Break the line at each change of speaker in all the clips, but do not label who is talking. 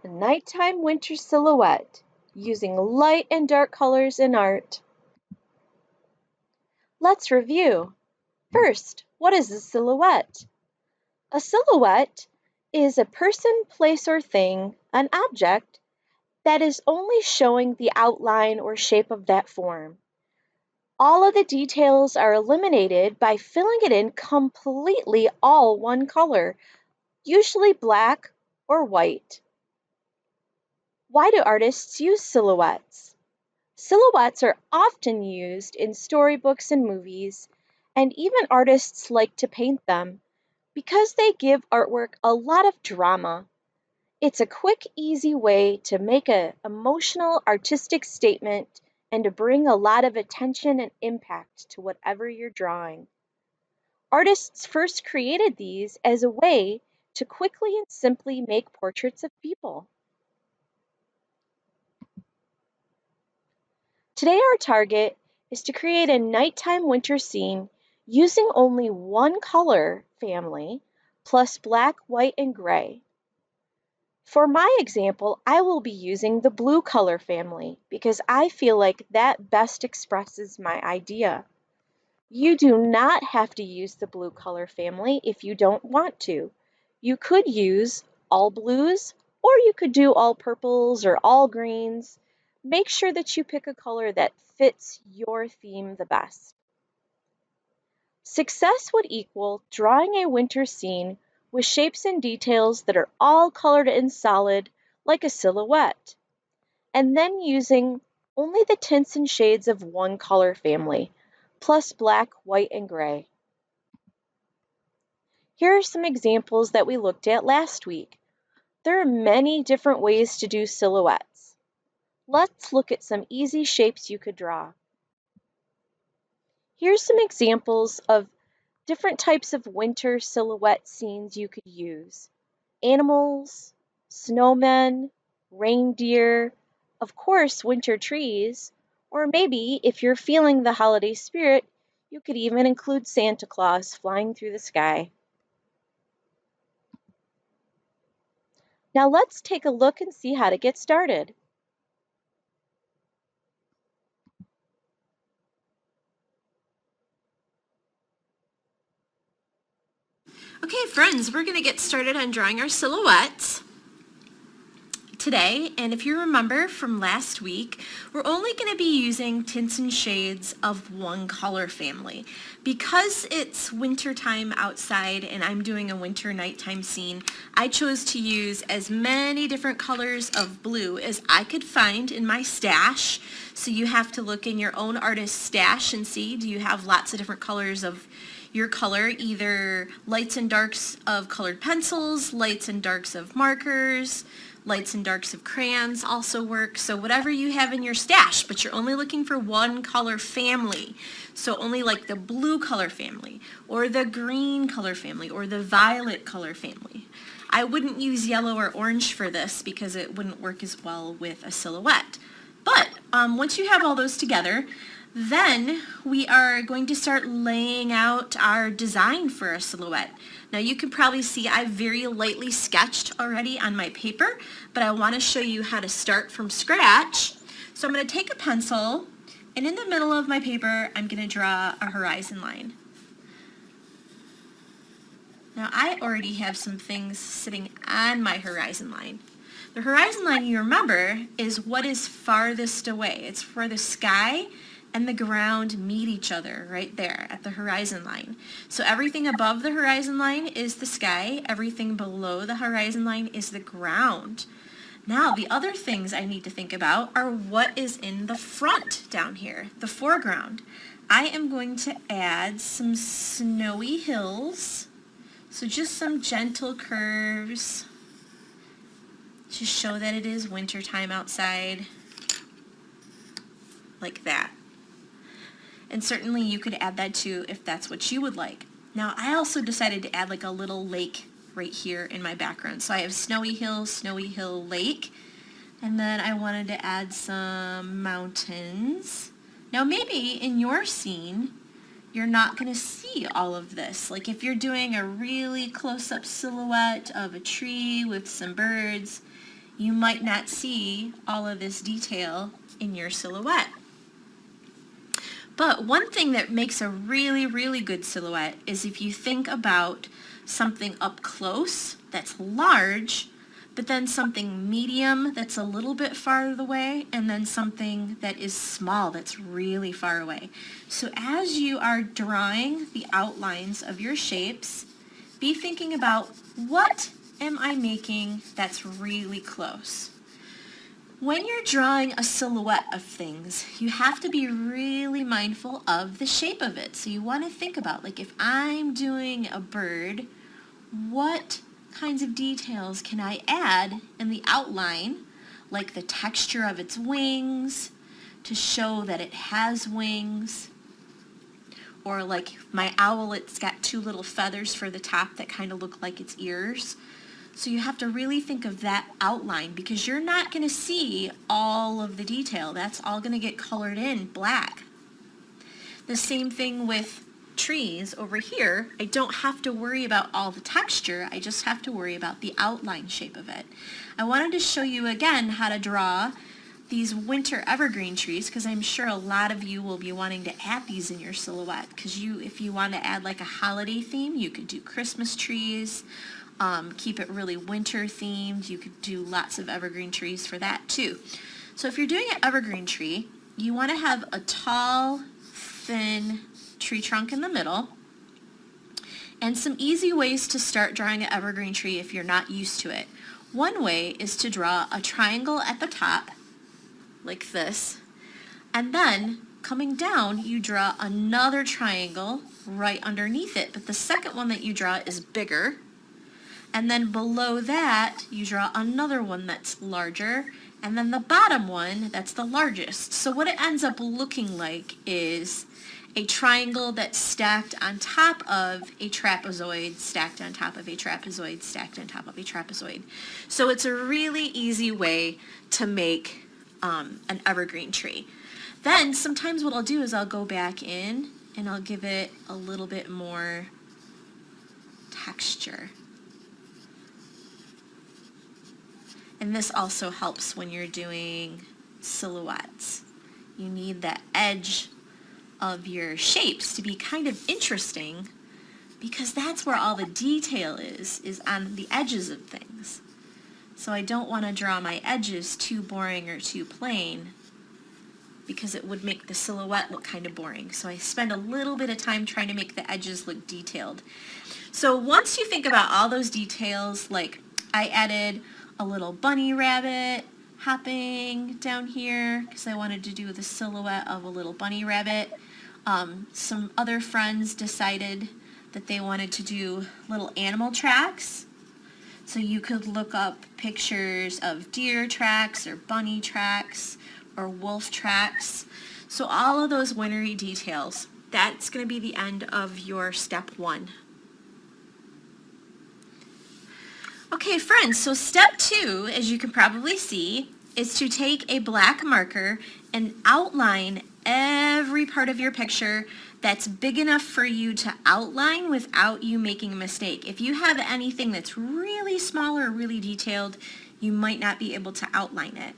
Nighttime winter silhouette, using light and dark colors in art. Let's review. First, what is a silhouette? A silhouette is a person, place, or thing, an object, that is only showing the outline or shape of that form. All of the details are eliminated by filling it in completely all one color, usually black or white. Why do artists use silhouettes? Silhouettes are often used in storybooks and movies, and even artists like to paint them because they give artwork a lot of drama. It's a quick, easy way to make an emotional, artistic statement and to bring a lot of attention and impact to whatever you're drawing. Artists first created these as a way to quickly and simply make portraits of people. Today our target is to create a nighttime winter scene using only one color family plus black, white, and gray. For my example, I will be using the blue color family because I feel like that best expresses my idea. You do not have to use the blue color family if you don't want to. You could use all blues, or you could do all purples or all greens. Make sure that you pick a color that fits your theme the best. Success would equal drawing a winter scene with shapes and details that are all colored in solid like a silhouette, and then using only the tints and shades of one color family, plus black, white, and gray. Here are some examples that we looked at last week. There are many different ways to do silhouettes. Let's look at some easy shapes you could draw. Here's some examples of different types of winter silhouette scenes you could use. Animals, snowmen, reindeer, of course winter trees, or maybe if you're feeling the holiday spirit, you could even include Santa Claus flying through the sky. Now let's take a look and see how to get started.
Okay, friends, we're going to get started on drawing our silhouettes today. And if you remember from last week, we're only going to be using tints and shades of one color family. Because it's winter time outside and I'm doing a winter nighttime scene, I chose to use as many different colors of blue as I could find in my stash. So you have to look in your own artist's stash and see, do you have lots of different colors of your color, either lights and darks of colored pencils, lights and darks of markers, lights and darks of crayons also work. So whatever you have in your stash, but you're only looking for one color family. So only like the blue color family, or the green color family, or the violet color family. I wouldn't use yellow or orange for this because it wouldn't work as well with a silhouette. But once you have all those together, then we are going to start laying out our design for a silhouette. Now you can probably see I've very lightly sketched already on my paper, but I want to show you how to start from scratch. So I'm going to take a pencil, and in the middle of my paper I'm going to draw a horizon line. Now I already have some things sitting on my horizon line. The horizon line, you remember, is what is farthest away. It's where the sky and the ground meet each other right there at the horizon line. So everything above the horizon line is the sky, everything below the horizon line is the ground. Now the other things I need to think about are what is in the front down here, the foreground. I am going to add some snowy hills, so just some gentle curves to show that it is wintertime outside, like that. And certainly you could add that too if that's what you would like. Now I also decided to add like a little lake right here in my background. So I have Snowy Hill Lake, and then I wanted to add some mountains. Now maybe in your scene you're not going to see all of this. Like if you're doing a really close-up silhouette of a tree with some birds, you might not see all of this detail in your silhouette. But one thing that makes a really, really good silhouette is if you think about something up close that's large, but then something medium that's a little bit farther away, and then something that is small that's really far away. So as you are drawing the outlines of your shapes, be thinking about, what am I making that's really close? When you're drawing a silhouette of things, you have to be really mindful of the shape of it. So you want to think about, like, if I'm doing a bird, what kinds of details can I add in the outline, like the texture of its wings to show that it has wings, or like my owl, it's got two little feathers for the top that kind of look like its ears. So you have to really think of that outline, because you're not going to see all of the detail. That's all going to get colored in black. The same thing with trees over here. I don't have to worry about all the texture. I just have to worry about the outline shape of it. I wanted to show you again how to draw these winter evergreen trees, because I'm sure a lot of you will be wanting to add these in your silhouette, because if you want to add like a holiday theme, you could do Christmas trees. Keep it really winter themed. You could do lots of evergreen trees for that too. So if you're doing an evergreen tree, you want to have a tall, thin tree trunk in the middle, and some easy ways to start drawing an evergreen tree if you're not used to it. One way is to draw a triangle at the top, like this, and then coming down, you draw another triangle right underneath it, but the second one that you draw is bigger. And then below that, you draw another one that's larger, and then the bottom one, that's the largest. So what it ends up looking like is a triangle that's stacked on top of a trapezoid, stacked on top of a trapezoid, stacked on top of a trapezoid. So it's a really easy way to make an evergreen tree. Then sometimes what I'll do is I'll go back in and I'll give it a little bit more texture. And this also helps when you're doing silhouettes. You need that edge of your shapes to be kind of interesting, because that's where all the detail is on the edges of things. So I don't want to draw my edges too boring or too plain, because it would make the silhouette look kind of boring. So I spend a little bit of time trying to make the edges look detailed. So once you think about all those details, like I added a little bunny rabbit hopping down here because I wanted to do the silhouette of a little bunny rabbit. Some other friends decided that they wanted to do little animal tracks. So you could look up pictures of deer tracks or bunny tracks or wolf tracks. So all of those wintry details, that's going to be the end of your step 1. Okay, friends, so step 2, as you can probably see, is to take a black marker and outline every part of your picture that's big enough for you to outline without you making a mistake. If you have anything that's really small or really detailed, you might not be able to outline it.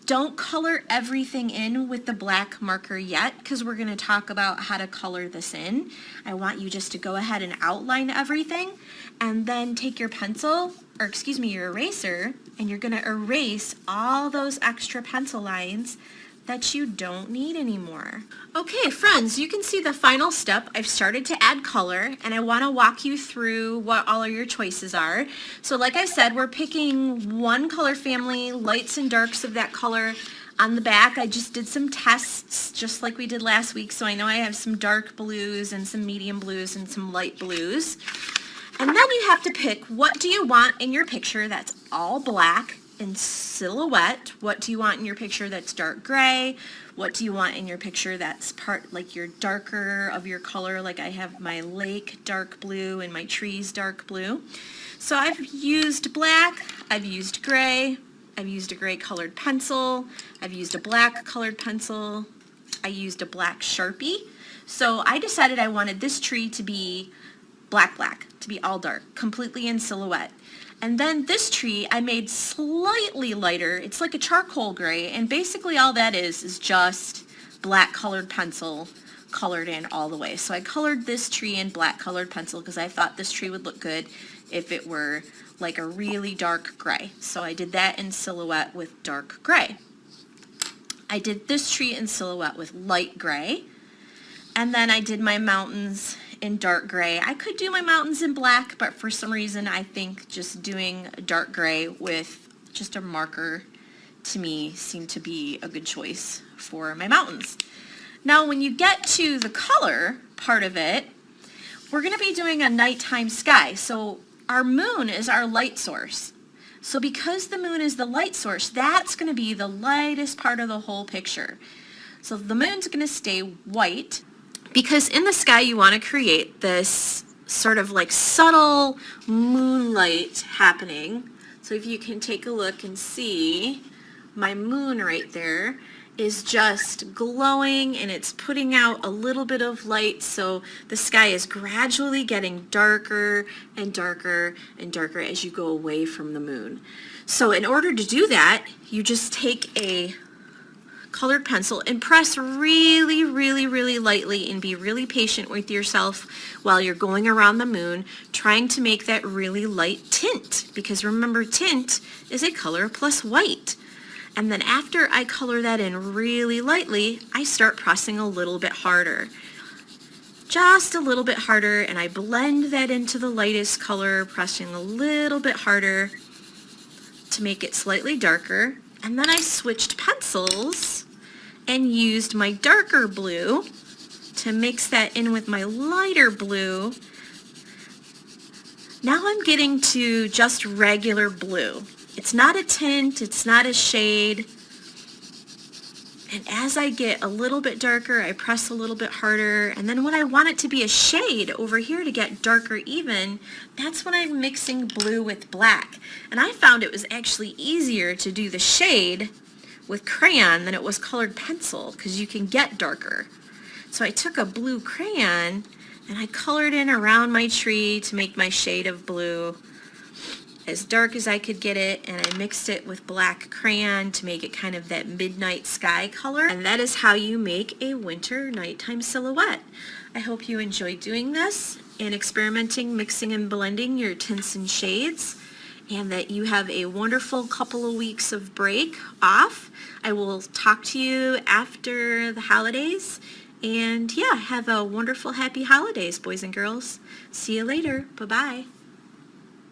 Don't color everything in with the black marker yet, because we're going to talk about how to color this in. I want you just to go ahead and outline everything, and then take your pencil, or excuse me, your eraser, and you're going to erase all those extra pencil lines that you don't need anymore. Okay, friends, you can see the final step. I've started to add color, and I want to walk you through what all of your choices are. So like I said, we're picking one color family, lights and darks of that color. On the back, I just did some tests, just like we did last week, so I know I have some dark blues and some medium blues and some light blues. And then you have to pick, what do you want in your picture that's all black in silhouette? What do you want in your picture that's dark gray? What do you want in your picture that's part like your darker of your color, like I have my lake dark blue and my trees dark blue. So I've used black, I've used gray, I've used a gray colored pencil, I've used a black colored pencil, I used a black Sharpie. So I decided I wanted this tree to be black, to be all dark, completely in silhouette. And then this tree I made slightly lighter. It's like a charcoal gray, and basically all that is just black colored pencil colored in all the way. So I colored this tree in black colored pencil because I thought this tree would look good if it were like a really dark gray. So I did that in silhouette with dark gray. I did this tree in silhouette with light gray. And then I did my mountains in dark gray. I could do my mountains in black, but for some reason I think just doing dark gray with just a marker to me seemed to be a good choice for my mountains. Now when you get to the color part of it, we're going to be doing a nighttime sky. So our moon is our light source. So because the moon is the light source, that's going to be the lightest part of the whole picture. So the moon's going to stay white because in the sky you want to create this sort of like subtle moonlight happening. So if you can take a look and see my moon right there is just glowing and it's putting out a little bit of light, so the sky is gradually getting darker and darker and darker as you go away from the moon. So in order to do that, you just take a colored pencil and press really, really, really lightly and be really patient with yourself while you're going around the moon, trying to make that really light tint, because remember, tint is a color plus white. And then after I color that in really lightly, I start pressing a little bit harder. Just a little bit harder, and I blend that into the lightest color, pressing a little bit harder to make it slightly darker. And then I switched pencils and used my darker blue to mix that in with my lighter blue. Now I'm getting to just regular blue. It's not a tint, it's not a shade. And as I get a little bit darker, I press a little bit harder. And then when I want it to be a shade over here to get darker even, that's when I'm mixing blue with black. And I found it was actually easier to do the shade with crayon than it was colored pencil, because you can get darker. So I took a blue crayon and I colored in around my tree to make my shade of blue as dark as I could get it, and I mixed it with black crayon to make it kind of that midnight sky color. And that is how you make a winter nighttime silhouette. I hope you enjoyed doing this and experimenting, mixing and blending your tints and shades, and that you have a wonderful couple of weeks of break off. I will talk to you after the holidays, and yeah, have a wonderful happy holidays, boys and girls. See you later. Bye-bye.